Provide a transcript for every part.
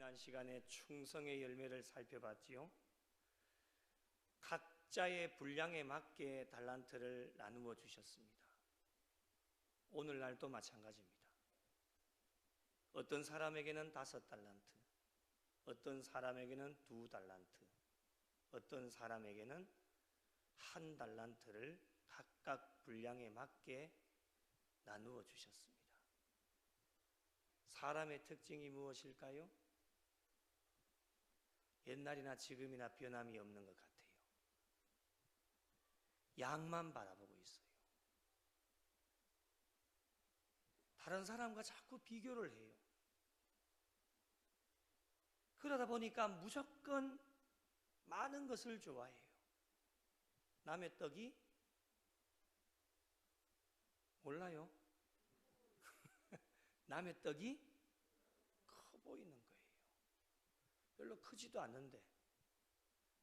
지난 시간에 충성의 열매를 살펴봤지요. 각자의 분량에 맞게 달란트를 나누어 주셨습니다. 오늘날도 마찬가지입니다. 어떤 사람에게는 5달란트, 어떤 사람에게는 2달란트, 어떤 사람에게는 1달란트를 각각 분량에 맞게 나누어 주셨습니다. 사람의 특징이 무엇일까요? 옛날이나 지금이나 변함이 없는 것 같아요. 양만 바라보고 있어요. 다른 사람과 자꾸 비교를 해요. 그러다 보니까 무조건 많은 것을 좋아해요. 남의 떡이 몰라요? 남의 떡이 커 보이는 거예요. 별로 크지도 않는데,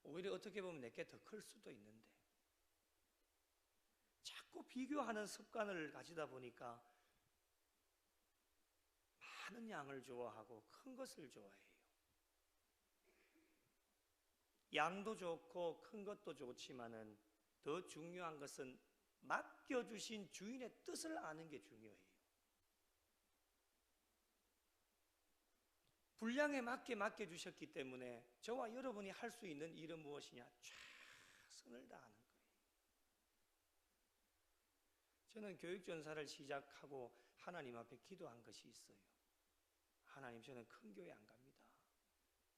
오히려 어떻게 보면 내게 더 클 수도 있는데, 자꾸 비교하는 습관을 가지다 보니까 많은 양을 좋아하고 큰 것을 좋아해요. 양도 좋고 큰 것도 좋지만은 더 중요한 것은 맡겨주신 주인의 뜻을 아는 게 중요해요. 분량에 맞게 맡겨주셨기 때문에 저와 여러분이 할 수 있는 일은 무엇이냐? 최선을 다하는 거예요. 저는 교육전사를 시작하고 하나님 앞에 기도한 것이 있어요. 하나님, 저는 큰 교회 안 갑니다.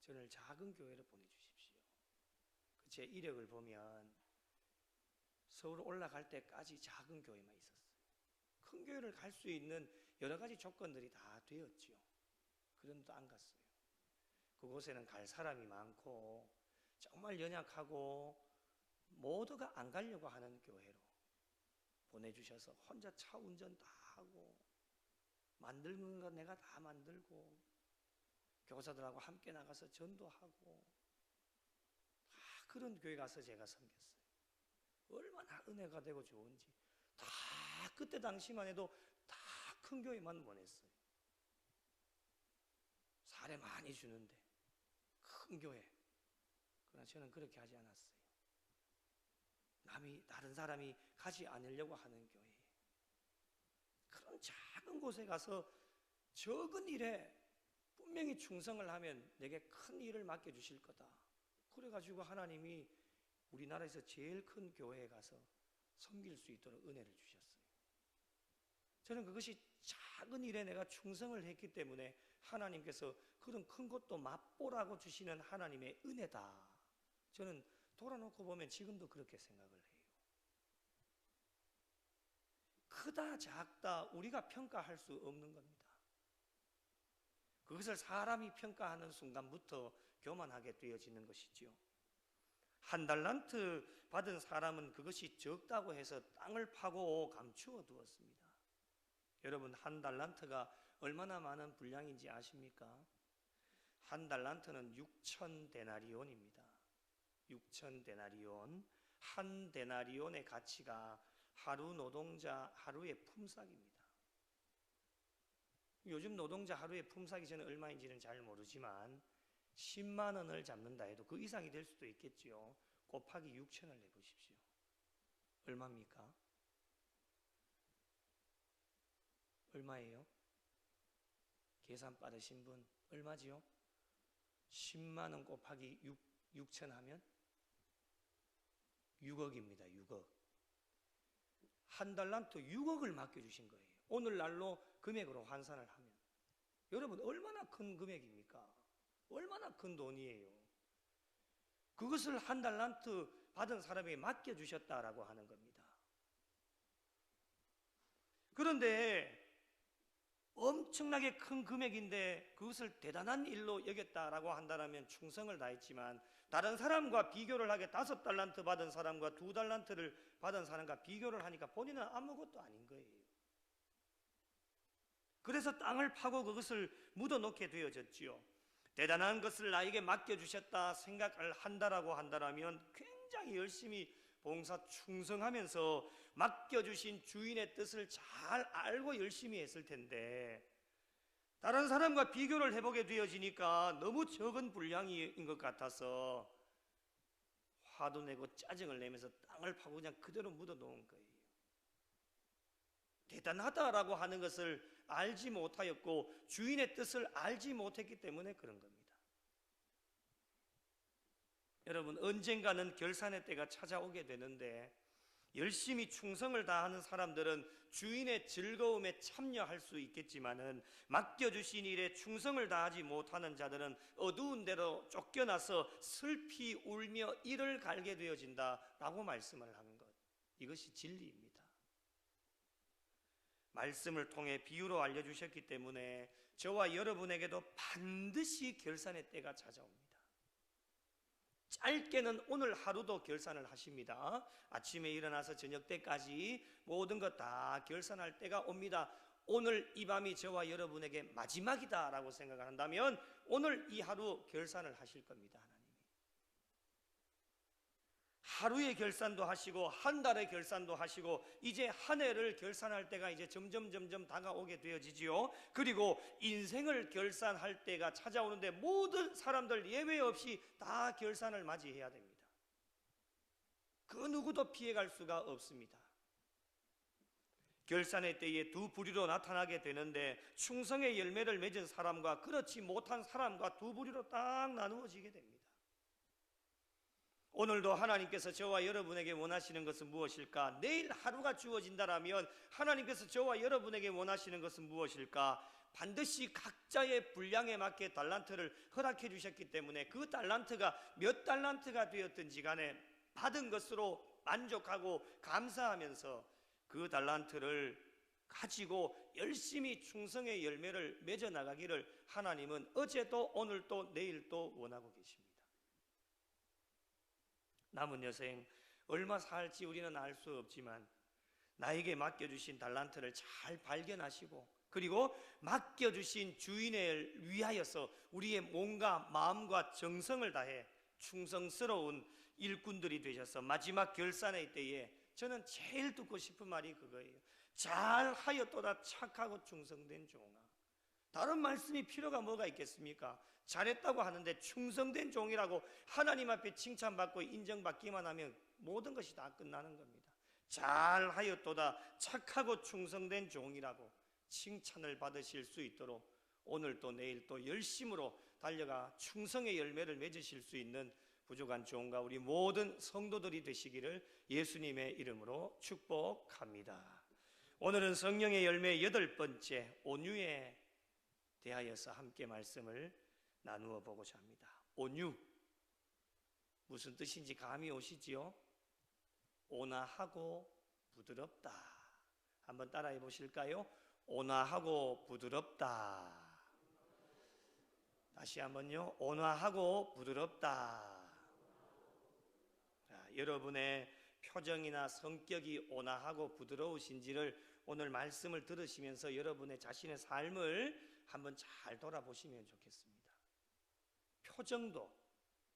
저를 작은 교회로 보내주십시오. 제 이력을 보면 서울 올라갈 때까지 작은 교회만 있었어요. 큰 교회를 갈 수 있는 여러 가지 조건들이 다 되었지요. 그런데도 안 갔어요. 그곳에는 갈 사람이 많고 정말 연약하고 모두가 안 가려고 하는 교회로 보내주셔서 혼자 차 운전 다 하고 만드는 거 내가 다 만들고 교사들하고 함께 나가서 전도하고 다 그런 교회 가서 제가 섬겼어요. 얼마나 은혜가 되고 좋은지. 다 그때 당시만 해도 다 큰 교회만 보냈어요. 사례 많이 주는데 큰 교회. 그러나 저는 그렇게 하지 않았어요. 다른 사람이 가지 않으려고 하는 교회. 그런 작은 곳에 가서 적은 일에 분명히 충성을 하면 내게 큰 일을 맡겨주실 거다. 그래가지고 하나님이 우리나라에서 제일 큰 교회에 가서 섬길 수 있도록 은혜를 주셨어요. 저는 그것이 작은 일에 내가 충성을 했기 때문에 하나님께서 그런 큰 것도 맛보라고 주시는 하나님의 은혜다. 저는 돌아놓고 보면 지금도 그렇게 생각을 해요. 크다 작다 우리가 평가할 수 없는 겁니다. 그것을 사람이 평가하는 순간부터 교만하게 되어지는 것이지요. 1달란트 받은 사람은 그것이 적다고 해서 땅을 파고 감추어 두었습니다. 여러분, 1달란트가 얼마나 많은 분량인지 아십니까? 1달란트는 6,000데나리온입니다. 6,000데나리온. 1데나리온의 가치가 하루 노동자 하루의 품삯입니다. 요즘 노동자 하루의 품삯이 저는 얼마인지는 잘 모르지만 10만 원을 잡는다 해도 그 이상이 될 수도 있겠지요. 곱하기 6,000을 내보십시오. 얼마입니까? 얼마예요? 계산 빠르신 분 얼마지요? 10만 원 곱하기 6,000 하면 6억입니다. 6억. 1달란트 6억을 맡겨주신 거예요. 오늘날로 금액으로 환산을 하면 여러분 얼마나 큰 금액입니까? 얼마나 큰 돈이에요. 그것을 1달란트 받은 사람에게 맡겨주셨다라고 하는 겁니다. 그런데 엄청나게 큰 금액인데 그것을 대단한 일로 여겼다라고 한다면 충성을 다했지만 다른 사람과 비교를 하게 5달란트 받은 사람과 2달란트를 받은 사람과 비교를 하니까 본인은 아무것도 아닌 거예요. 그래서 땅을 파고 그것을 묻어놓게 되어졌지요. 대단한 것을 나에게 맡겨주셨다 생각을 한다라고 한다면 굉장히 열심히 봉사 충성하면서 맡겨주신 주인의 뜻을 잘 알고 열심히 했을 텐데 다른 사람과 비교를 해보게 되어지니까 너무 적은 분량인 것 같아서 화도 내고 짜증을 내면서 땅을 파고 그냥 그대로 묻어 놓은 거예요. 대단하다라고 하는 것을 알지 못하였고 주인의 뜻을 알지 못했기 때문에 그런 겁니다. 여러분, 언젠가는 결산의 때가 찾아오게 되는데 열심히 충성을 다하는 사람들은 주인의 즐거움에 참여할 수 있겠지만은 맡겨주신 일에 충성을 다하지 못하는 자들은 어두운 데로 쫓겨나서 슬피 울며 이를 갈게 되어진다라고 말씀을 하는 것, 이것이 진리입니다. 말씀을 통해 비유로 알려주셨기 때문에 저와 여러분에게도 반드시 결산의 때가 찾아옵니다. 짧게는 오늘 하루도 결산을 하십니다. 아침에 일어나서 저녁 때까지 모든 것 다 결산할 때가 옵니다. 오늘 이 밤이 저와 여러분에게 마지막이다 라고 생각한다면 오늘 이 하루 결산을 하실 겁니다. 하루의 결산도 하시고 한 달의 결산도 하시고 이제 한 해를 결산할 때가 이제 점점 다가오게 되어지지요. 그리고 인생을 결산할 때가 찾아오는데 모든 사람들 예외 없이 다 결산을 맞이해야 됩니다. 그 누구도 피해갈 수가 없습니다. 결산의 때에 두 부류로 나타나게 되는데 충성의 열매를 맺은 사람과 그렇지 못한 사람과 두 부류로 딱 나누어지게 됩니다. 오늘도 하나님께서 저와 여러분에게 원하시는 것은 무엇일까? 내일 하루가 주어진다라면 하나님께서 저와 여러분에게 원하시는 것은 무엇일까? 반드시 각자의 분량에 맞게 달란트를 허락해 주셨기 때문에 그 달란트가 몇 달란트가 되었든지 간에 받은 것으로 만족하고 감사하면서 그 달란트를 가지고 열심히 충성의 열매를 맺어 나가기를 하나님은 어제도 오늘도 내일도 원하고 계십니다. 남은 여생 얼마 살지 우리는 알 수 없지만 나에게 맡겨주신 달란트를 잘 발견하시고 그리고 맡겨주신 주인을 위하여서 우리의 몸과 마음과 정성을 다해 충성스러운 일꾼들이 되셔서 마지막 결산의 때에 저는 제일 듣고 싶은 말이 그거예요. 잘하였도다 착하고 충성된 종아. 다른 말씀이 필요가 뭐가 있겠습니까? 잘했다고 하는데 충성된 종이라고 하나님 앞에 칭찬받고 인정받기만 하면 모든 것이 다 끝나는 겁니다. 잘하였도다 착하고 충성된 종이라고 칭찬을 받으실 수 있도록 오늘 또 내일 또 열심으로 달려가 충성의 열매를 맺으실 수 있는 부족한 종과 우리 모든 성도들이 되시기를 예수님의 이름으로 축복합니다. 오늘은 성령의 열매 8번째 온유에 대하여서 함께 말씀을 나누어 보고자 합니다. 온유, 무슨 뜻인지 감이 오시지요? 온화하고 부드럽다. 한번 따라해 보실까요? 온화하고 부드럽다. 다시 한번요. 온화하고 부드럽다. 자, 여러분의 표정이나 성격이 온화하고 부드러우신지를 오늘 말씀을 들으시면서 여러분의 자신의 삶을 한번 잘 돌아보시면 좋겠습니다. 표정도,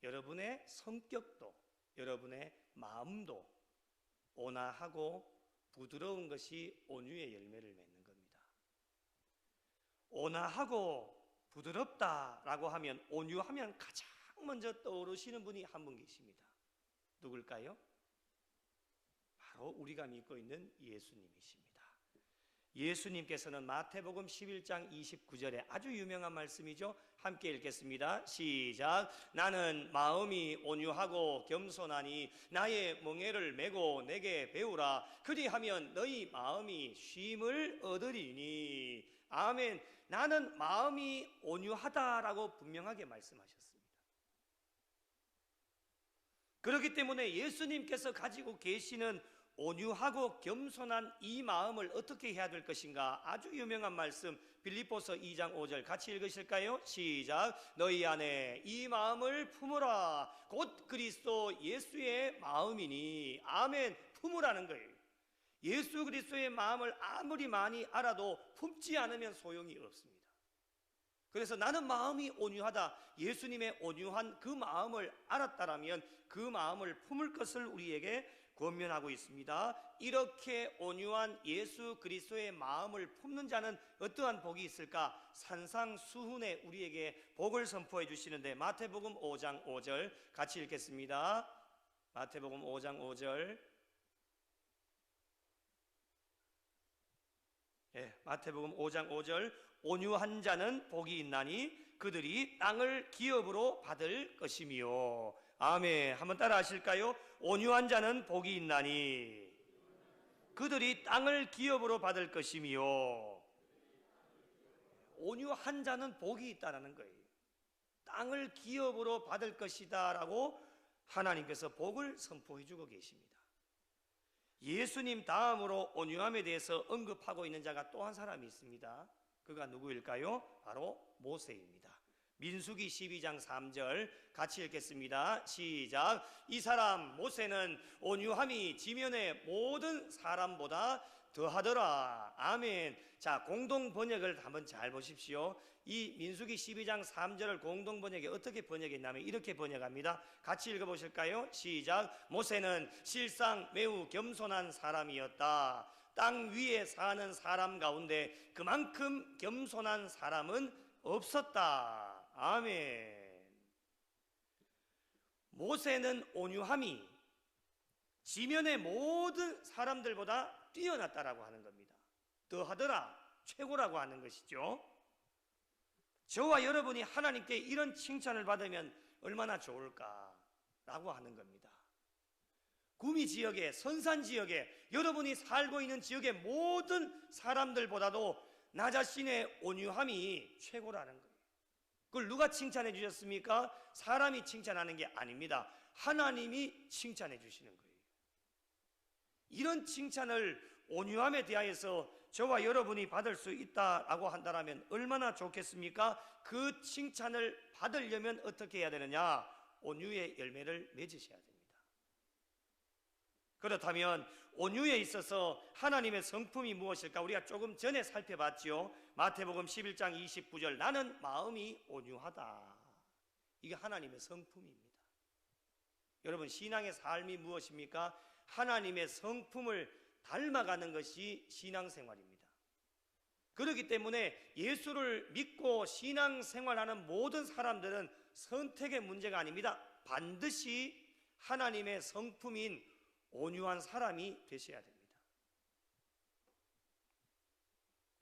여러분의 성격도, 여러분의 마음도 온화하고 부드러운 것이 온유의 열매를 맺는 겁니다. 온화하고 부드럽다라고 하면 온유하면 가장 먼저 떠오르시는 분이 한 분 계십니다. 누굴까요? 바로 우리가 믿고 있는 예수님이십니다. 예수님께서는 마태복음 11장 29절에 아주 유명한 말씀이죠. 함께 읽겠습니다. 시작. 나는 마음이 온유하고 겸손하니 나의 멍에를 메고 내게 배우라. 그리하면 너희 마음이 쉼을 얻으리니. 아멘. 나는 마음이 온유하다라고 분명하게 말씀하셨습니다. 그렇기 때문에 예수님께서 가지고 계시는 온유하고 겸손한 이 마음을 어떻게 해야 될 것인가? 아주 유명한 말씀 빌립보서 2장 5절 같이 읽으실까요? 시작. 너희 안에 이 마음을 품으라. 곧 그리스도 예수의 마음이니. 아멘. 품으라는 거예요. 예수 그리스도의 마음을 아무리 많이 알아도 품지 않으면 소용이 없습니다. 그래서 나는 마음이 온유하다. 예수님의 온유한 그 마음을 알았다라면 그 마음을 품을 것을 우리에게 권면하고 있습니다. 이렇게 온유한 예수 그리스도의 마음을 품는 자는 어떠한 복이 있을까? 산상수훈에 우리에게 복을 선포해 주시는데, 마태복음 5장 5절 같이 읽겠습니다. 마태복음 5장 5절. 마태복음 5장 5절. 온유한 자는 복이 있나니 그들이 땅을 기업으로 받을 것이며. 아멘. 한번 따라 하실까요? 온유한 자는 복이 있나니 그들이 땅을 기업으로 받을 것이며. 온유한 자는 복이 있다라는 거예요. 땅을 기업으로 받을 것이다 라고 하나님께서 복을 선포해 주고 계십니다. 예수님 다음으로 온유함에 대해서 언급하고 있는 자가 또 한 사람이 있습니다. 그가 누구일까요? 바로 모세입니다. 민수기 12장 3절 같이 읽겠습니다. 시작. 이 사람 모세는 온유함이 지면의 모든 사람보다 더하더라. 아멘. 자, 공동 번역을 한번 잘 보십시오. 이 민수기 12장 3절을 공동 번역에 어떻게 번역했냐면 이렇게 번역합니다. 같이 읽어보실까요? 시작. 모세는 실상 매우 겸손한 사람이었다. 땅 위에 사는 사람 가운데 그만큼 겸손한 사람은 없었다. 아멘. 모세는 온유함이 지면의 모든 사람들보다 뛰어났다라고 하는 겁니다. 더하더라, 최고라고 하는 것이죠. 저와 여러분이 하나님께 이런 칭찬을 받으면 얼마나 좋을까라고 하는 겁니다. 구미 지역에, 선산 지역에, 여러분이 살고 있는 지역의 모든 사람들보다도 나 자신의 온유함이 최고라는 거예요. 그걸 누가 칭찬해 주셨습니까? 사람이 칭찬하는 게 아닙니다. 하나님이 칭찬해 주시는 거예요. 이런 칭찬을 온유함에 대하여서 저와 여러분이 받을 수 있다라고 한다면 얼마나 좋겠습니까? 그 칭찬을 받으려면 어떻게 해야 되느냐? 온유의 열매를 맺으셔야 됩니다. 그렇다면 온유에 있어서 하나님의 성품이 무엇일까? 우리가 조금 전에 살펴봤죠. 마태복음 11장 29절 나는 마음이 온유하다. 이게 하나님의 성품입니다. 여러분, 신앙의 삶이 무엇입니까? 하나님의 성품을 닮아가는 것이 신앙생활입니다. 그렇기 때문에 예수를 믿고 신앙생활하는 모든 사람들은 선택의 문제가 아닙니다. 반드시 하나님의 성품인 온유한 사람이 되셔야 됩니다.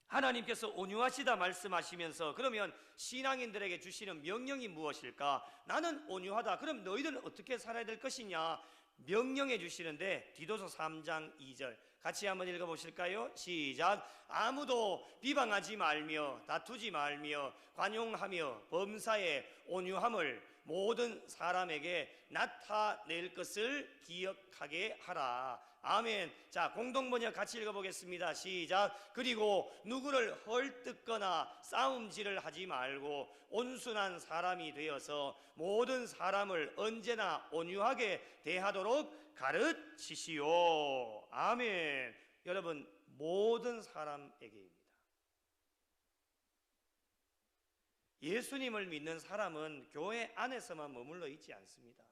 하나님께서 온유하시다 말씀하시면서 그러면 신앙인들에게 주시는 명령이 무엇일까? 나는 온유하다. 그럼 너희들은 어떻게 살아야 될 것이냐? 명령해 주시는데 디도서 3장 2절 같이 한번 읽어보실까요? 시작. 아무도 비방하지 말며 다투지 말며 관용하며 범사에 온유함을 모든 사람에게 나타낼 것을 기억하게 하라. 아멘. 자, 공동번역 같이 읽어보겠습니다. 시작. 그리고 누구를 헐뜯거나 싸움질을 하지 말고 온순한 사람이 되어서 모든 사람을 언제나 온유하게 대하도록 가르치시오. 아멘. 여러분, 모든 사람에게입니다. 예수님을 믿는 사람은 교회 안에서만 머물러 있지 않습니다.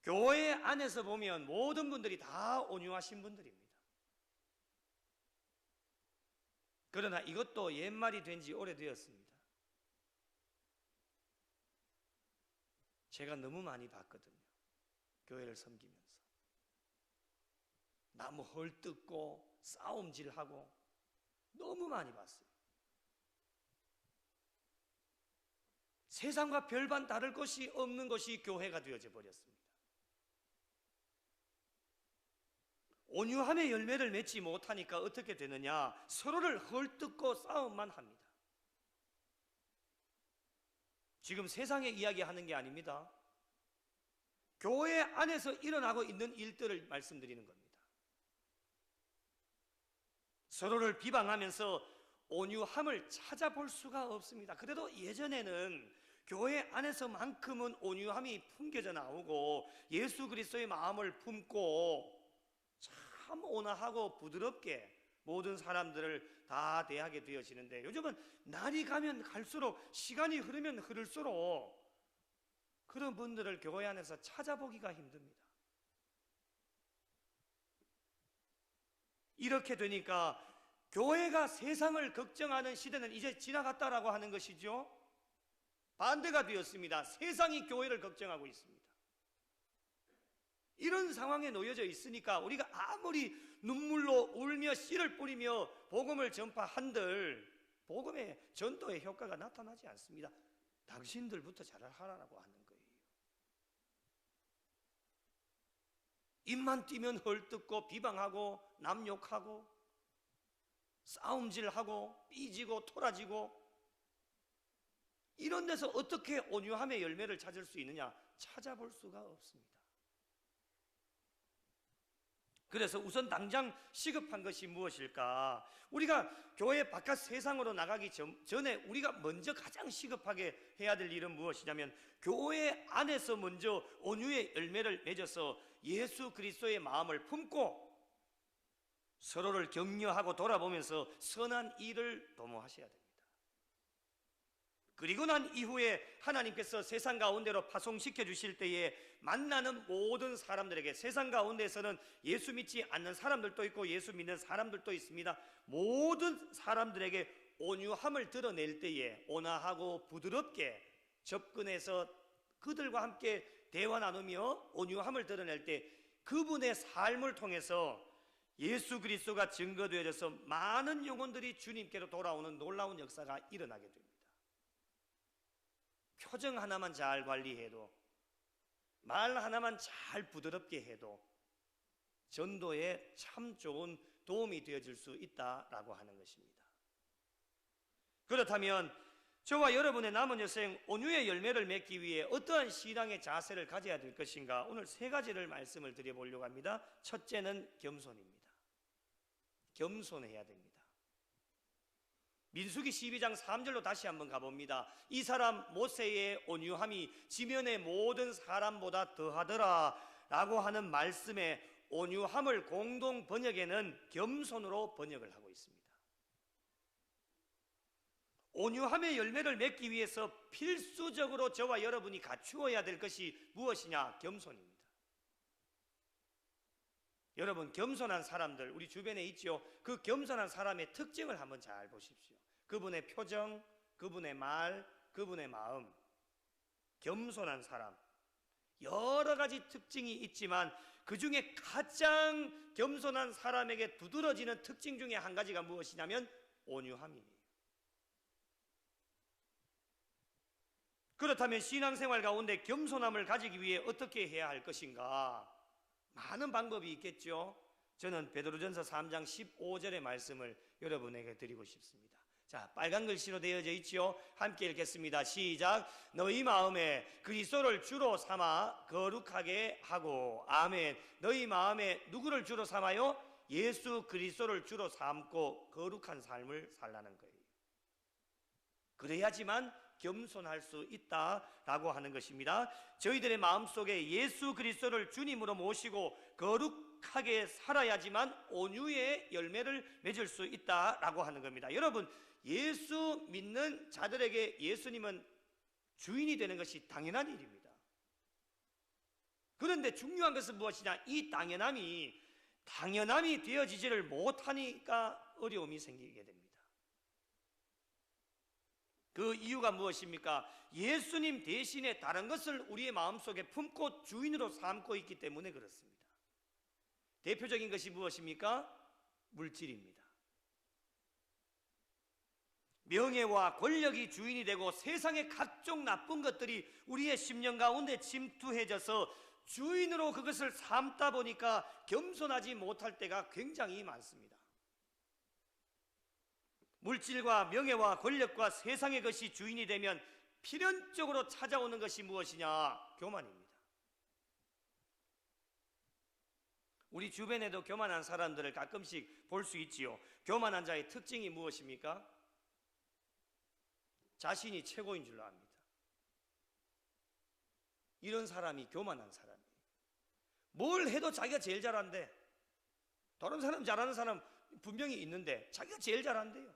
교회 안에서 보면 모든 분들이 다 온유하신 분들입니다. 그러나 이것도 옛말이 된 지 오래되었습니다. 제가 너무 많이 봤거든요. 교회를 섬기면서 나무 헐뜯고 싸움질하고 너무 많이 봤어요. 세상과 별반 다를 것이 없는 것이 교회가 되어져 버렸습니다. 온유함의 열매를 맺지 못하니까 어떻게 되느냐? 서로를 헐뜯고 싸움만 합니다. 지금 세상의 이야기하는 게 아닙니다. 교회 안에서 일어나고 있는 일들을 말씀드리는 겁니다. 서로를 비방하면서 온유함을 찾아볼 수가 없습니다. 그래도 예전에는 교회 안에서만큼은 온유함이 풍겨져 나오고 예수 그리스도의 마음을 품고 참 온화하고 부드럽게 모든 사람들을 다 대하게 되어지는데, 요즘은 날이 가면 갈수록, 시간이 흐르면 흐를수록 그런 분들을 교회 안에서 찾아보기가 힘듭니다. 이렇게 되니까 교회가 세상을 걱정하는 시대는 이제 지나갔다라고 하는 것이죠. 반대가 되었습니다. 세상이 교회를 걱정하고 있습니다. 이런 상황에 놓여져 있으니까 우리가 아무리 눈물로 울며 씨를 뿌리며 복음을 전파한들 복음의 전도의 효과가 나타나지 않습니다. 당신들부터 잘하라고 하는 거예요. 입만 띄면 헐뜯고 비방하고 남 욕하고 싸움질하고 삐지고 토라지고 이런 데서 어떻게 온유함의 열매를 찾을 수 있느냐? 찾아볼 수가 없습니다. 그래서 우선 당장 시급한 것이 무엇일까? 우리가 교회 바깥 세상으로 나가기 전에 우리가 먼저 가장 시급하게 해야 될 일은 무엇이냐면 교회 안에서 먼저 온유의 열매를 맺어서 예수 그리스도의 마음을 품고 서로를 격려하고 돌아보면서 선한 일을 도모하셔야 됩니다. 그리고 난 이후에 하나님께서 세상 가운데로 파송시켜 주실 때에 만나는 모든 사람들에게, 세상 가운데에서는 예수 믿지 않는 사람들도 있고 예수 믿는 사람들도 있습니다. 모든 사람들에게 온유함을 드러낼 때에 온화하고 부드럽게 접근해서 그들과 함께 대화 나누며 온유함을 드러낼 때 그분의 삶을 통해서 예수 그리스도가 증거되어져서 많은 영혼들이 주님께로 돌아오는 놀라운 역사가 일어나게 됩니다. 표정 하나만 잘 관리해도, 말 하나만 잘 부드럽게 해도 전도에 참 좋은 도움이 되어질 수 있다라고 하는 것입니다. 그렇다면 저와 여러분의 남은 여생 온유의 열매를 맺기 위해 어떠한 신앙의 자세를 가져야 될 것인가? 오늘 세 가지를 말씀을 드려보려고 합니다. 첫째는 겸손입니다. 겸손해야 됩니다. 민수기 12장 3절로 다시 한번 가봅니다. 이 사람 모세의 온유함이 지면의 모든 사람보다 더하더라 라고 하는 말씀에 온유함을 공동 번역에는 겸손으로 번역을 하고 있습니다. 온유함의 열매를 맺기 위해서 필수적으로 저와 여러분이 갖추어야 될 것이 무엇이냐? 겸손입니다. 여러분, 겸손한 사람들 우리 주변에 있죠. 그 겸손한 사람의 특징을 한번 잘 보십시오. 그분의 표정, 그분의 말, 그분의 마음. 겸손한 사람, 여러 가지 특징이 있지만 그 중에 가장 겸손한 사람에게 두드러지는 특징 중에 한 가지가 무엇이냐면 온유함이에요. 그렇다면 신앙생활 가운데 겸손함을 가지기 위해 어떻게 해야 할 것인가? 많은 방법이 있겠죠. 저는 베드로전서 3장 15절의 말씀을 여러분에게 드리고 싶습니다. 자, 빨간 글씨로 되어져 있죠. 함께 읽겠습니다. 시작. 너희 마음에 그리스도를 주로 삼아 거룩하게 하고. 아멘. 너희 마음에 누구를 주로 삼아요? 예수 그리스도를 주로 삼고 거룩한 삶을 살라는 거예요. 그래야지만 겸손할 수 있다라고 하는 것입니다. 저희들의 마음속에 예수 그리스도를 주님으로 모시고 거룩하게 살아야지만 온유의 열매를 맺을 수 있다라고 하는 겁니다. 여러분, 예수 믿는 자들에게 예수님은 주인이 되는 것이 당연한 일입니다. 그런데 중요한 것은 무엇이냐? 이 당연함이 되어지지를 못하니까 어려움이 생기게 됩니다. 그 이유가 무엇입니까? 예수님 대신에 다른 것을 우리의 마음속에 품고 주인으로 삼고 있기 때문에 그렇습니다. 대표적인 것이 무엇입니까? 물질입니다. 명예와 권력이 주인이 되고 세상의 각종 나쁜 것들이 우리의 심령 가운데 침투해져서 주인으로 그것을 삼다 보니까 겸손하지 못할 때가 굉장히 많습니다. 물질과 명예와 권력과 세상의 것이 주인이 되면 필연적으로 찾아오는 것이 무엇이냐? 교만입니다. 우리 주변에도 교만한 사람들을 가끔씩 볼 수 있지요. 교만한 자의 특징이 무엇입니까? 자신이 최고인 줄로 압니다. 이런 사람이 교만한 사람이에요. 뭘 해도 자기가 제일 잘한대. 다른 사람 잘하는 사람 분명히 있는데 자기가 제일 잘한대요.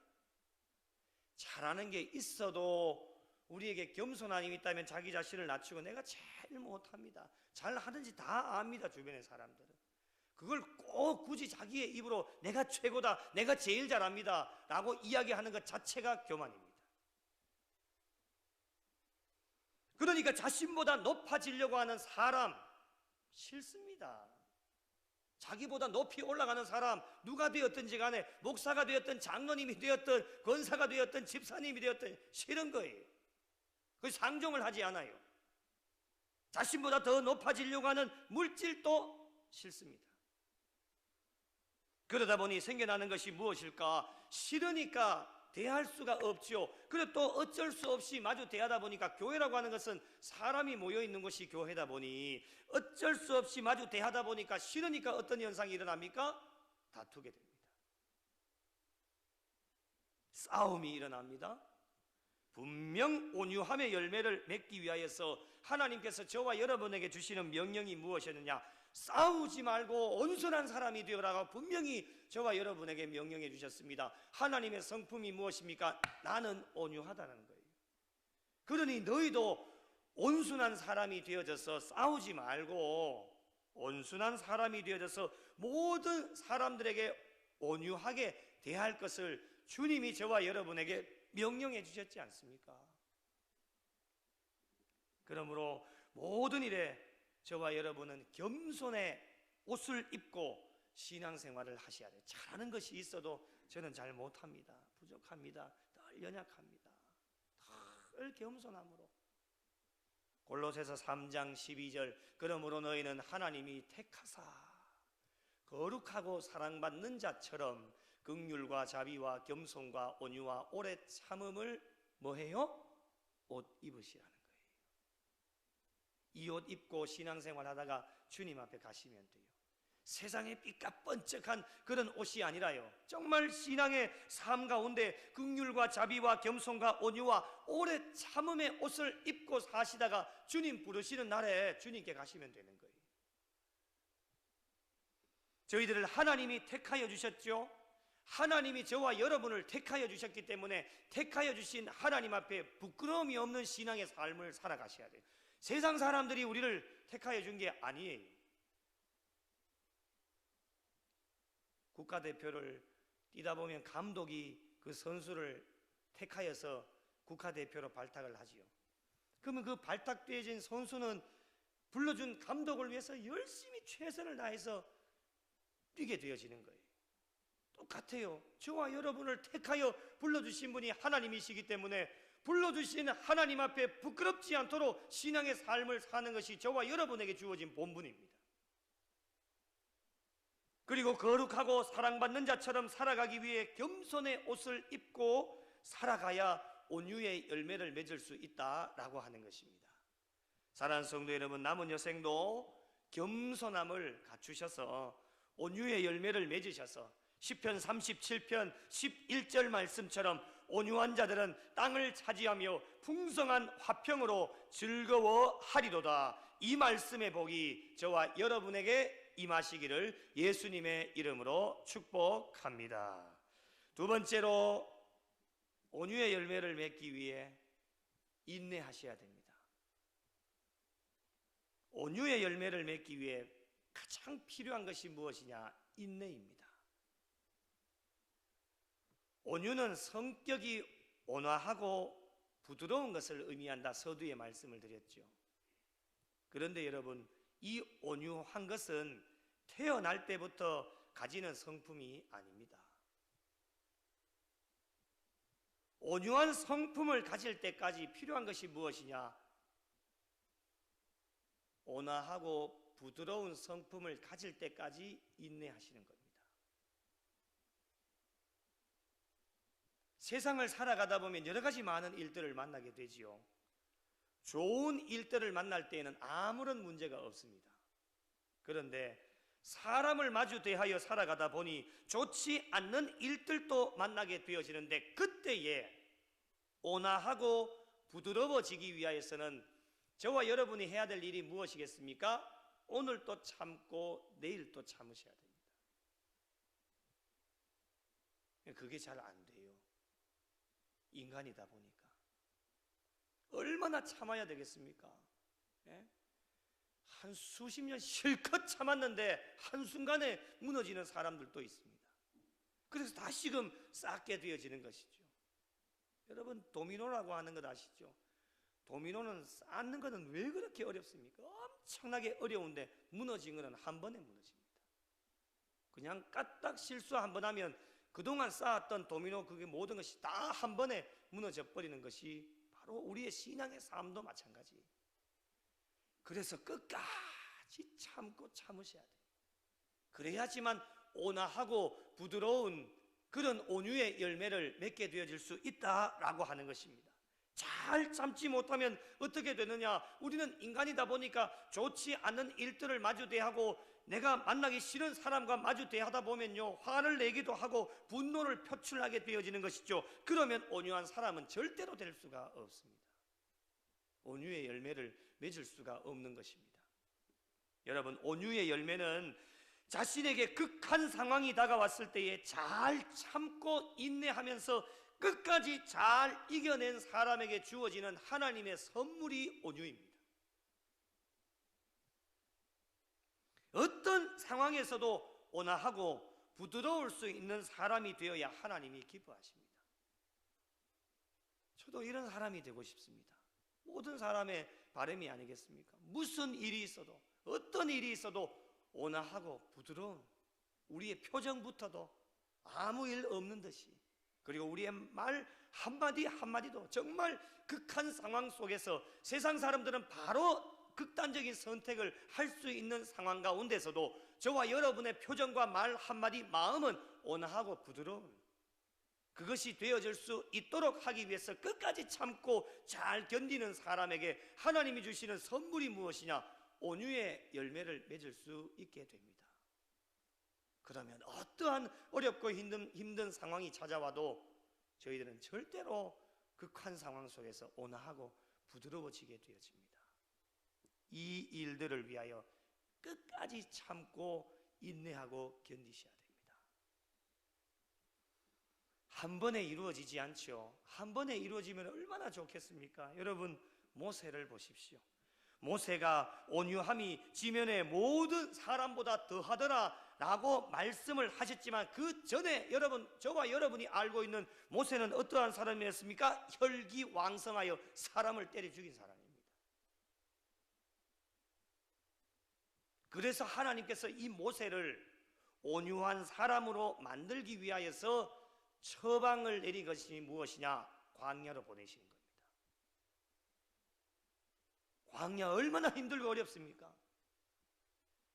잘하는 게 있어도 우리에게 겸손한 힘이 있다면 자기 자신을 낮추고 내가 제일 못합니다, 잘 하는지 다 압니다. 주변의 사람들은 그걸 꼭 굳이 자기의 입으로 내가 최고다, 내가 제일 잘합니다 라고 이야기하는 것 자체가 교만입니다. 그러니까 자신보다 높아지려고 하는 사람 싫습니다. 자기보다 높이 올라가는 사람, 누가 되었든지 간에 목사가 되었든 장로님이 되었든 권사가 되었든 집사님이 되었든 싫은 거예요. 그 상종을 하지 않아요. 자신보다 더 높아지려고 하는 물질도 싫습니다. 그러다 보니 생겨나는 것이 무엇일까? 싫으니까 대할 수가 없지요. 그리고 또 어쩔 수 없이 마주 대하다 보니까, 교회라고 하는 것은 사람이 모여있는 곳이 교회다 보니 어쩔 수 없이 마주 대하다 보니까 싫으니까 어떤 현상이 일어납니까? 다투게 됩니다. 싸움이 일어납니다. 분명 온유함의 열매를 맺기 위하여서 하나님께서 저와 여러분에게 주시는 명령이 무엇이었느냐? 싸우지 말고 온순한 사람이 되어라고 분명히 저와 여러분에게 명령해 주셨습니다. 하나님의 성품이 무엇입니까? 나는 온유하다는 거예요. 그러니 너희도 온순한 사람이 되어져서 싸우지 말고 온순한 사람이 되어져서 모든 사람들에게 온유하게 대할 것을 주님이 저와 여러분에게 명령해 주셨지 않습니까? 그러므로 모든 일에 저와 여러분은 겸손의 옷을 입고 신앙생활을 하셔야 돼요. 잘하는 것이 있어도 저는 잘 못합니다, 부족합니다, 늘 연약합니다. 늘 겸손함으로. 골로새서 3장 12절 그러므로 너희는 하나님이 택하사 거룩하고 사랑받는 자처럼 긍휼과 자비와 겸손과 온유와 오래 참음을 뭐해요? 옷 입으시라는 거예요. 이 옷 입고 신앙생활 하다가 주님 앞에 가시면 돼요. 세상에 삐까뻔쩍한 그런 옷이 아니라요, 정말 신앙의 삶 가운데 긍휼과 자비와 겸손과 온유와 오래 참음의 옷을 입고 사시다가 주님 부르시는 날에 주님께 가시면 되는 거예요. 저희들을 하나님이 택하여 주셨죠. 하나님이 저와 여러분을 택하여 주셨기 때문에 택하여 주신 하나님 앞에 부끄러움이 없는 신앙의 삶을 살아가셔야 돼요. 세상 사람들이 우리를 택하여 준 게 아니에요. 국가대표를 뛰다 보면 감독이 그 선수를 택하여서 국가대표로 발탁을 하지요. 그러면 그 발탁되어진 선수는 불러준 감독을 위해서 열심히 최선을 다해서 뛰게 되어지는 거예요. 똑같아요. 저와 여러분을 택하여 불러주신 분이 하나님이시기 때문에 불러주신 하나님 앞에 부끄럽지 않도록 신앙의 삶을 사는 것이 저와 여러분에게 주어진 본분입니다. 그리고 거룩하고 사랑받는 자처럼 살아가기 위해 겸손의 옷을 입고 살아가야 온유의 열매를 맺을 수 있다라고 하는 것입니다. 사랑하는 성도 여러분, 남은 여생도 겸손함을 갖추셔서 온유의 열매를 맺으셔서 시편 37편 11절 말씀처럼 온유한 자들은 땅을 차지하며 풍성한 화평으로 즐거워하리로다. 이 말씀의 복이 저와 여러분에게 임하시기를 예수님의 이름으로 축복합니다. 두 번째로 온유의 열매를 맺기 위해 인내하셔야 됩니다. 온유의 열매를 맺기 위해 가장 필요한 것이 무엇이냐? 인내입니다. 온유는 성격이 온화하고 부드러운 것을 의미한다, 서두에 말씀을 드렸죠. 그런데 여러분, 이 온유한 것은 태어날 때부터 가지는 성품이 아닙니다. 온유한 성품을 가질 때까지 필요한 것이 무엇이냐? 온화하고 부드러운 성품을 가질 때까지 인내하시는 겁니다. 세상을 살아가다 보면 여러 가지 많은 일들을 만나게 되지요. 좋은 일들을 만날 때에는 아무런 문제가 없습니다. 그런데 사람을 마주 대하여 살아가다 보니 좋지 않는 일들도 만나게 되어지는데, 그때에 온화하고 부드러워지기 위하여서는 저와 여러분이 해야 될 일이 무엇이겠습니까? 오늘 또 참고 내일 또 참으셔야 됩니다. 그게 잘 안 돼요. 인간이다 보니까. 얼마나 참아야 되겠습니까? 예? 한 수십 년 실컷 참았는데 한순간에 무너지는 사람들도 있습니다. 그래서 다시금 쌓게 되어지는 것이죠. 여러분, 도미노라고 하는 것 아시죠? 도미노는 쌓는 것은 왜 그렇게 어렵습니까? 엄청나게 어려운데 무너진 것은 한 번에 무너집니다. 그냥 까딱 실수 한 번 하면 그동안 쌓았던 도미노, 그게 모든 것이 다 한 번에 무너져 버리는 것이 바로 우리의 신앙의 삶도 마찬가지. 그래서 끝까지 참고 참으셔야 돼요. 그래야지만 온화하고 부드러운 그런 온유의 열매를 맺게 되어질 수 있다라고 하는 것입니다. 잘 참지 못하면 어떻게 되느냐? 우리는 인간이다 보니까 좋지 않은 일들을 마주대하고 내가 만나기 싫은 사람과 마주대하다 보면요, 화를 내기도 하고 분노를 표출하게 되어지는 것이죠. 그러면 온유한 사람은 절대로 될 수가 없습니다. 온유의 열매를 맺을 수가 없는 것입니다. 여러분, 온유의 열매는 자신에게 극한 상황이 다가왔을 때에 잘 참고 인내하면서 끝까지 잘 이겨낸 사람에게 주어지는 하나님의 선물이 온유입니다. 어떤 상황에서도 온화하고 부드러울 수 있는 사람이 되어야 하나님이 기뻐하십니다. 저도 이런 사람이 되고 싶습니다. 모든 사람의 바람이 아니겠습니까? 무슨 일이 있어도, 어떤 일이 있어도 온화하고 부드러운, 우리의 표정부터도 아무 일 없는 듯이, 그리고 우리의 말 한마디 한마디도 정말 극한 상황 속에서 세상 사람들은 바로 극단적인 선택을 할 수 있는 상황 가운데서도 저와 여러분의 표정과 말 한마디, 마음은 온화하고 부드러운, 그것이 되어질 수 있도록 하기 위해서 끝까지 참고 잘 견디는 사람에게 하나님이 주시는 선물이 무엇이냐? 온유의 열매를 맺을 수 있게 됩니다. 그러면 어떠한 어렵고 힘든 상황이 찾아와도 저희들은 절대로 극한 상황 속에서 온화하고 부드러워지게 되어집니다. 이 일들을 위하여 끝까지 참고 인내하고 견디셔야 됩니다. 한 번에 이루어지지 않죠. 한 번에 이루어지면 얼마나 좋겠습니까? 여러분, 모세를 보십시오. 모세가 온유함이 지면의 모든 사람보다 더하더라 라고 말씀을 하셨지만 그 전에 여러분, 저와 여러분이 알고 있는 모세는 어떠한 사람이었습니까? 혈기왕성하여 사람을 때려 죽인 사람입니다. 그래서 하나님께서 이 모세를 온유한 사람으로 만들기 위하여서 처방을 내린 것이 무엇이냐? 광야로 보내신 겁니다. 광야 얼마나 힘들고 어렵습니까?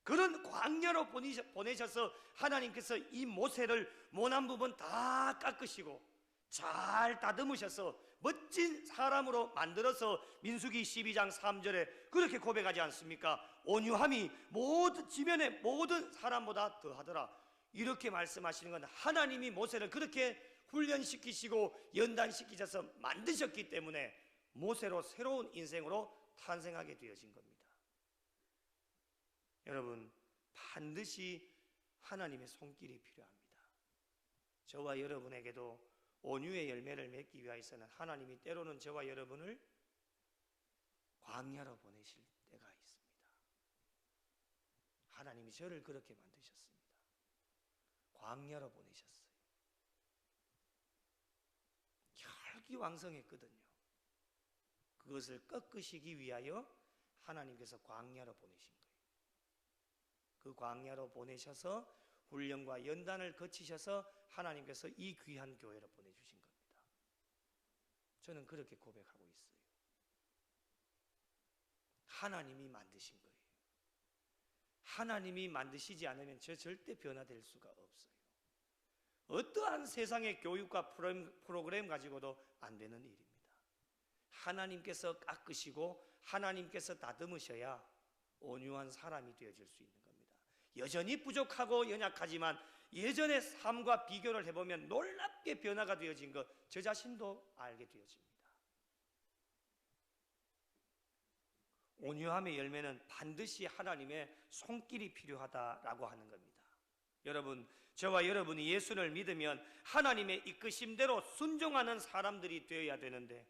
그런 광야로 보내셔서 하나님께서 이 모세를 모난 부분 다 깎으시고 잘 다듬으셔서 멋진 사람으로 만들어서 민수기 12장 3절에 그렇게 고백하지 않습니까? 온유함이 지면의 모든 사람보다 더하더라. 이렇게 말씀하시는 건 하나님이 모세를 그렇게 훈련시키시고 연단시키셔서 만드셨기 때문에 모세로 새로운 인생으로 탄생하게 되어진 겁니다. 여러분, 반드시 하나님의 손길이 필요합니다. 저와 여러분에게도 온유의 열매를 맺기 위해서는 하나님이 때로는 저와 여러분을 광야로 보내실 때가 있습니다. 하나님이 저를 그렇게 만드셨습니다. 광야로 보내셨어요. 혈기왕성했거든요. 그것을 꺾으시기 위하여 하나님께서 광야로 보내신 거예요. 그 광야로 보내셔서 훈련과 연단을 거치셔서 하나님께서 이 귀한 교회로 보내주신 겁니다. 저는 그렇게 고백하고 있어요. 하나님이 만드신 거예요. 하나님이 만드시지 않으면 저 절대 변화될 수가 없어요. 어떠한 세상의 교육과 프로그램 가지고도 안 되는 일입니다. 하나님께서 깎으시고 하나님께서 다듬으셔야 온유한 사람이 되어질 수 있는 겁니다. 여전히 부족하고 연약하지만 예전의 삶과 비교를 해보면 놀랍게 변화가 되어진 것 저 자신도 알게 되어집니다. 온유함의 열매는 반드시 하나님의 손길이 필요하다라고 하는 겁니다. 여러분, 저와 여러분이 예수를 믿으면 하나님의 이끄심대로 순종하는 사람들이 되어야 되는데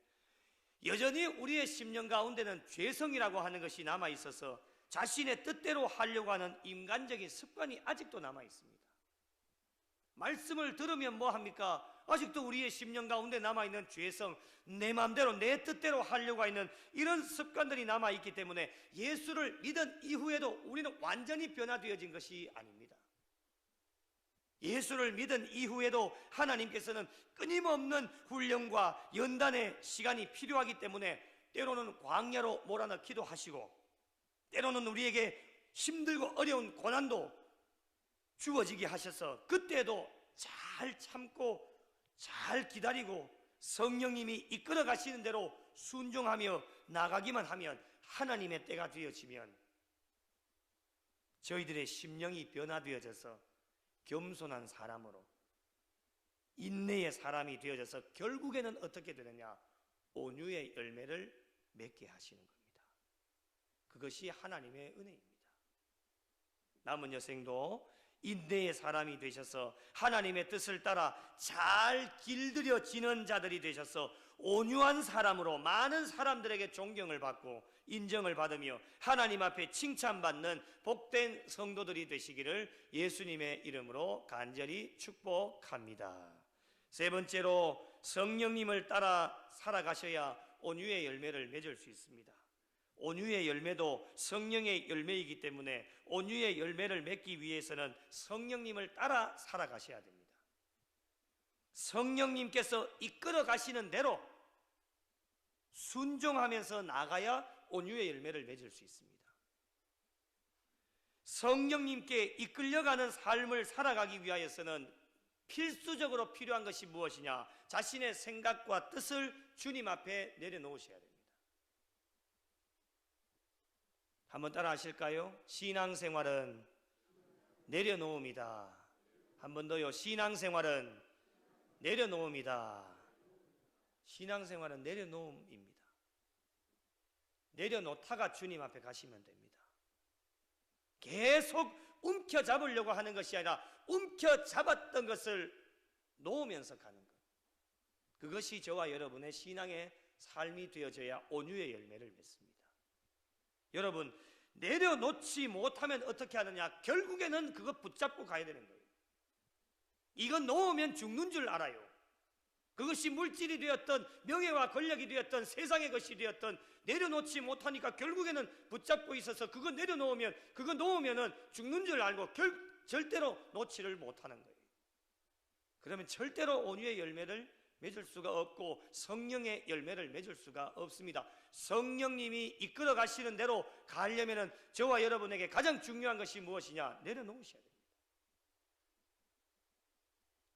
여전히 우리의 심령 가운데는 죄성이라고 하는 것이 남아 있어서 자신의 뜻대로 하려고 하는 인간적인 습관이 아직도 남아 있습니다. 말씀을 들으면 뭐 합니까? 아직도 우리의 심령 가운데 남아있는 죄성, 내 마음대로 내 뜻대로 하려고 하는 이런 습관들이 남아있기 때문에 예수를 믿은 이후에도 우리는 완전히 변화되어진 것이 아닙니다. 예수를 믿은 이후에도 하나님께서는 끊임없는 훈련과 연단의 시간이 필요하기 때문에 때로는 광야로 몰아넣기도 하시고, 때로는 우리에게 힘들고 어려운 고난도 주어지게 하셔서 그때도 잘 참고 잘 기다리고 성령님이 이끌어 가시는 대로 순종하며 나가기만 하면, 하나님의 때가 되어지면 저희들의 심령이 변화되어져서 겸손한 사람으로 인내의 사람이 되어져서 결국에는 어떻게 되느냐? 온유의 열매를 맺게 하시는 겁니다. 그것이 하나님의 은혜입니다. 남은 여생도 인내의 사람이 되셔서 하나님의 뜻을 따라 잘 길들여지는 자들이 되셔서 온유한 사람으로 많은 사람들에게 존경을 받고 인정을 받으며 하나님 앞에 칭찬받는 복된 성도들이 되시기를 예수님의 이름으로 간절히 축복합니다. 세 번째로, 성령님을 따라 살아가셔야 온유의 열매를 맺을 수 있습니다. 온유의 열매도 성령의 열매이기 때문에 온유의 열매를 맺기 위해서는 성령님을 따라 살아가셔야 됩니다. 성령님께서 이끌어 가시는 대로 순종하면서 나가야 온유의 열매를 맺을 수 있습니다. 성령님께 이끌려가는 삶을 살아가기 위하여서는 필수적으로 필요한 것이 무엇이냐? 자신의 생각과 뜻을 주님 앞에 내려놓으셔야 됩니다. 한번 따라 하실까요? 신앙생활은 내려놓음이다. 한 번 더요. 신앙생활은 내려놓음이다. 신앙생활은 내려놓음입니다. 내려놓다가 주님 앞에 가시면 됩니다. 계속 움켜잡으려고 하는 것이 아니라 움켜잡았던 것을 놓으면서 가는 것. 그것이 저와 여러분의 신앙의 삶이 되어져야 온유의 열매를 맺습니다. 여러분, 내려놓지 못하면 어떻게 하느냐? 결국에는 그거 붙잡고 가야 되는 거예요. 이거 놓으면 죽는 줄 알아요. 그것이 물질이 되었던 명예와 권력이 되었던 세상의 것이 되었던 내려놓지 못하니까 결국에는 붙잡고 있어서 그거 내려놓으면, 그거 놓으면은 죽는 줄 알고 절대로 놓지를 못하는 거예요. 그러면 절대로 온유의 열매를 맺을 수가 없고 성령의 열매를 맺을 수가 없습니다. 성령님이 이끌어 가시는 대로 가려면은 저와 여러분에게 가장 중요한 것이 무엇이냐? 내려놓으셔야 됩니다.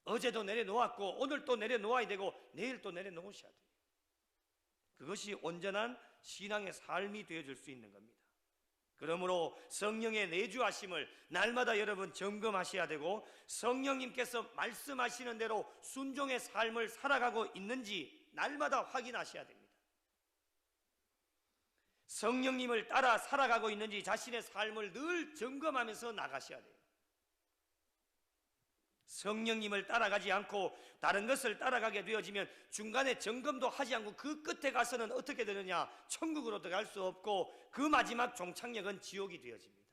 어제도 내려놓았고 오늘 또 내려놓아야 되고 내일 또 내려놓으셔야 돼요. 그것이 온전한 신앙의 삶이 되어줄 수 있는 겁니다. 그러므로 성령의 내주하심을 날마다 여러분 점검하셔야 되고, 성령님께서 말씀하시는 대로 순종의 삶을 살아가고 있는지 날마다 확인하셔야 됩니다. 성령님을 따라 살아가고 있는지 자신의 삶을 늘 점검하면서 나가셔야 돼요. 성령님을 따라가지 않고 다른 것을 따라가게 되어지면 중간에 점검도 하지 않고 그 끝에 가서는 어떻게 되느냐? 천국으로 들어갈 수 없고 그 마지막 종착역은 지옥이 되어집니다.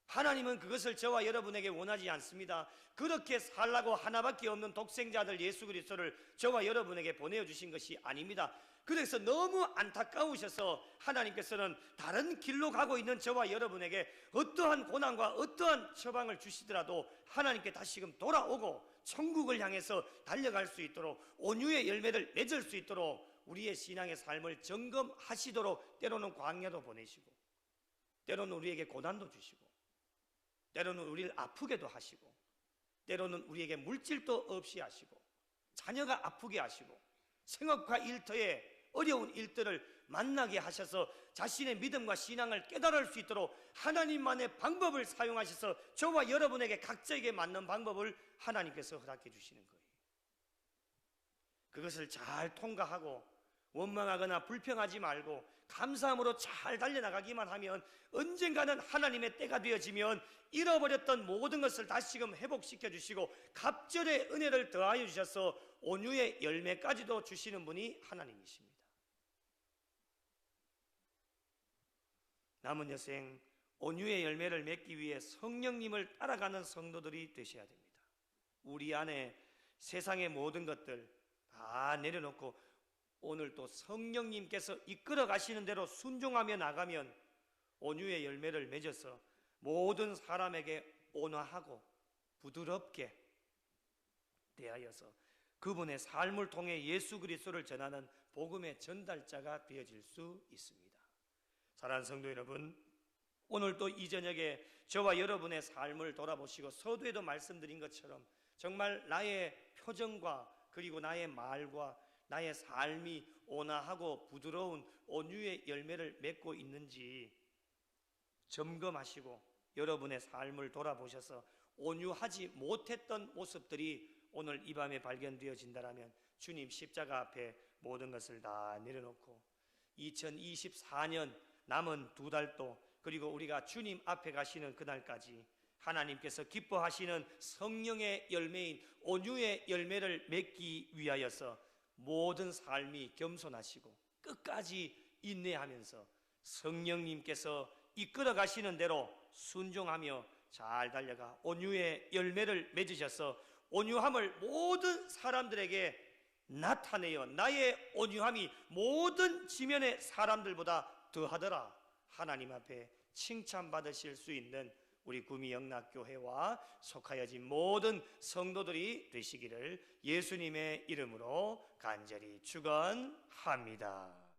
하나님은 그것을 저와 여러분에게 원하지 않습니다. 그렇게 살라고 하나밖에 없는 독생자들 예수 그리스도를 저와 여러분에게 보내주신 것이 아닙니다. 그래서 너무 안타까우셔서 하나님께서는 다른 길로 가고 있는 저와 여러분에게 어떠한 고난과 어떠한 처방을 주시더라도 하나님께 다시금 돌아오고 천국을 향해서 달려갈 수 있도록 온유의 열매를 맺을 수 있도록 우리의 신앙의 삶을 점검하시도록 때로는 광야도 보내시고 때로는 우리에게 고난도 주시고 때로는 우리를 아프게도 하시고 때로는 우리에게 물질도 없이 하시고 자녀가 아프게 하시고 생업과 일터에 어려운 일들을 만나게 하셔서 자신의 믿음과 신앙을 깨달을 수 있도록 하나님만의 방법을 사용하셔서 저와 여러분에게 각자에게 맞는 방법을 하나님께서 허락해 주시는 거예요. 그것을 잘 통과하고 원망하거나 불평하지 말고 감사함으로 잘 달려나가기만 하면 언젠가는 하나님의 때가 되어지면 잃어버렸던 모든 것을 다시금 회복시켜 주시고 갑절의 은혜를 더하여 주셔서 온유의 열매까지도 주시는 분이 하나님이십니다. 남은 여생 온유의 열매를 맺기 위해 성령님을 따라가는 성도들이 되셔야 됩니다. 우리 안에 세상의 모든 것들 다 내려놓고 오늘 또 성령님께서 이끌어 가시는 대로 순종하며 나가면 온유의 열매를 맺어서 모든 사람에게 온화하고 부드럽게 대하여서 그분의 삶을 통해 예수 그리스도를 전하는 복음의 전달자가 되어질 수 있습니다. 사랑하는 성도 여러분, 오늘 또 이 저녁에 저와 여러분의 삶을 돌아보시고 서두에도 말씀드린 것처럼 정말 나의 표정과 그리고 나의 말과 나의 삶이 온화하고 부드러운 온유의 열매를 맺고 있는지 점검하시고 여러분의 삶을 돌아보셔서 온유하지 못했던 모습들이 오늘 이 밤에 발견되어진다면 주님 십자가 앞에 모든 것을 다 내려놓고 2024년 남은 2달도 그리고 우리가 주님 앞에 가시는 그날까지 하나님께서 기뻐하시는 성령의 열매인 온유의 열매를 맺기 위하여서 모든 삶이 겸손하시고 끝까지 인내하면서 성령님께서 이끌어 가시는 대로 순종하며 잘 달려가 온유의 열매를 맺으셔서 온유함을 모든 사람들에게 나타내어 나의 온유함이 모든 지면의 사람들보다 더하더라 하나님 앞에 칭찬받으실 수 있는 우리 구미영락교회와 속하여진 모든 성도들이 되시기를 예수님의 이름으로 간절히 축원합니다.